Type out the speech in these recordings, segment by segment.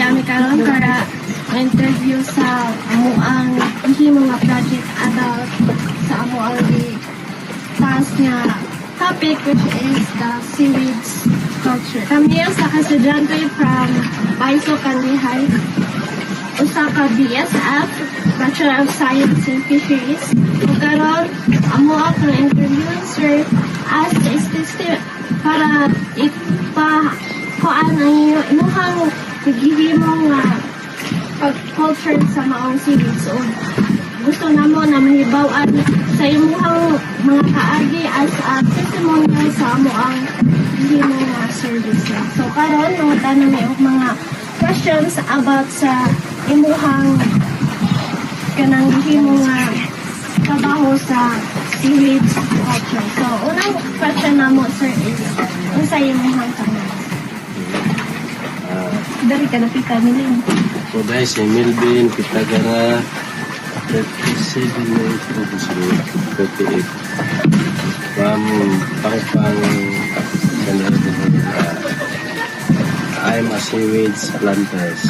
kami karon para interview sa amuang himo nga project about sa amuang task nga topic, which is the seaweeds culture. Kami sa kasedyante from Paiso Kandihay, usa ka BSF, Bachelor of Science in Fisheries. Ug karon amo ako interview sir as assistant para kuan ang imuhang paghihimo nga pag-culture sa maong seaweeds. So, gusto namo na mahibaw-an sa imuhang mga kaagi as a testimonial sa amo ang himo nga service. So karon mga tanong may mga questions about sa imuhang kanang himo nga trabaho sa seaweeds culture. So unang question namo sir is unsa imuhang tanong? Dari ka napita nila. So guys, si Melvin, Pitagara, 37 years old, 48. From Pangpang, I'm a seaweeds planters.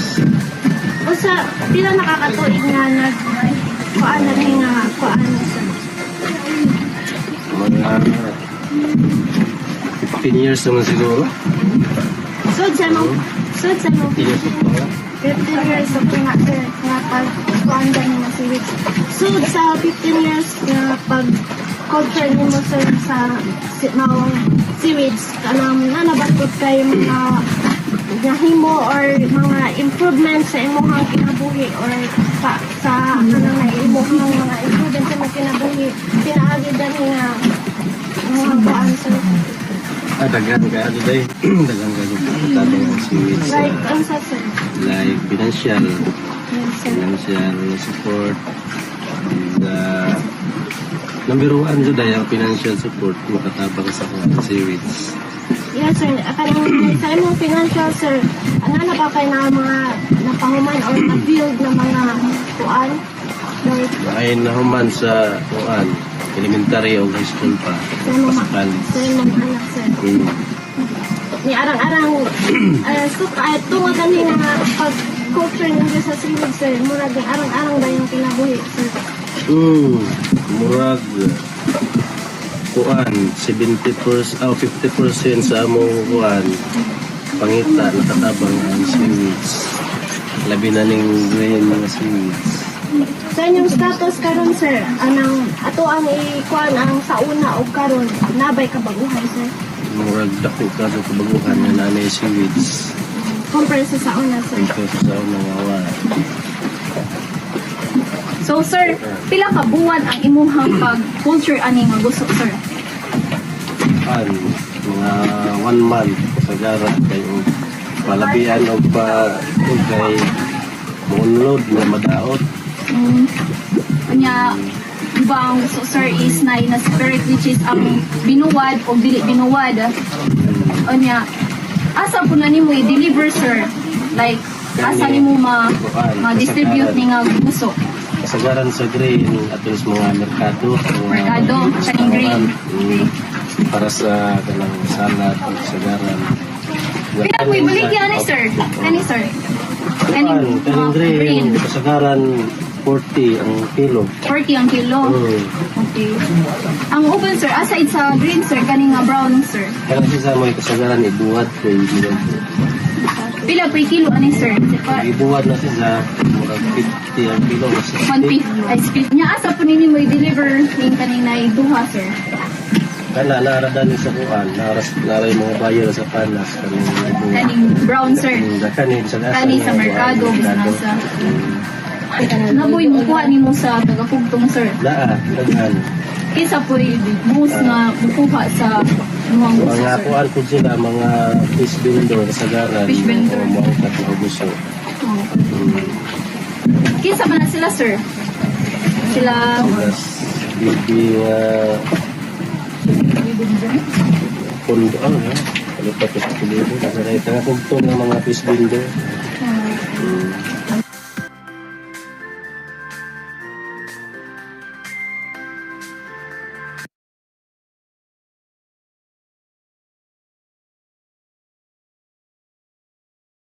O sa, pila nakakatuig nga kuan na nga kuan sa Mga 15 years naman siguro. sud sa mo 15 years old pa. 15 years of nga sir nga pag-kuan din mo sa seaweeds. Sud sa 15 years nga pag-culture ni mo sir sa maong seaweeds, kanang nanabatot kayo mga nahimo or mga improvements sa imuhang kinabuhi or sa kanang na imuhang mga improvements sa mga kinabuhi pinaagi din nga mga kuan sir. Dagan ka ano day? Dagan ka tabang ang seaweeds. Like, ang sa sir? Like financial Yes, sir. support. And number one dyan ay ang financial support makatabang sa seaweeds. Yes, sir. Kanang sa imong financial, sir, ano na ba kayo na mga napahuman or na-build na mga kuan? Like, Ay nahuman sa kuan, elementary o high school pa. sa imong Sa college. sa imong anak, sir. Ni arang-arang, so, tungod ani nga pag-culture ninyo sa seaweed, sir, murag yung arang-arang ba yung kinabuhi, sir? Murag kuan 70% o 50% sa among kuan pangita nakatabang ang seaweeds. Labi na ning green nga seaweeds. Sa inyong status karon sir, anang ato ang ikuan ang sa una o karon nabay kabaguhan, sir? Murag dako ka sa kabaguhan nga nanay seaweeds. Compare sa una, sir. Ito sa unang awa. So sir, pila ka buwan ang imuhang pag-culture ani nga gusto sir? Mga 1 month sa garat kayo palabian o pa kay munlod nga madaot. Kanya iba ang gusto sir is na spirit which is ang binuwad o dili binuwad. Kanya asa po na nimo i-deliver sir? Like asa nimo ma-distribute ni nga gusto? Kasagaran sa green aton sa mga merkado. Merkado, sa green. Para sa kanang salad o kasagaran. Pila mo ibaligyan ni sir? Kani sir? Kanang green, kasagaran 40 ang kilo. 40 ang kilo. Okay. Ang uban sir, aside sa green sir, kani nga brown sir. Kanang siya mo kasagaran ibuhat ko ibuhat. Pila per kilo ani sir? Ibuhat na siya murag 50 ang kilo. 150. Ay, speed niya. Asa po ninyo mo i-deliver yung kanina duha sir? Kana naradan sa kuan, naray mga bayer sa panas Kaning brown sir. Kani sa Kani sa merkado, nasa. Naboy mo kuha ni mo sa taga-pugtong sir. Naa, daghan. Kisa po buhos nga bukuha sa muhang gusto Mga sir. kuan po sila, mga fish vendor sa garan. Fish vendor. Mga kat na gusto. Kisa ba na sila sir? Sila Tapos, bibi pundo, ano pa sa pulido. Nasa rin, tanga kugtong ng mga fish vendor.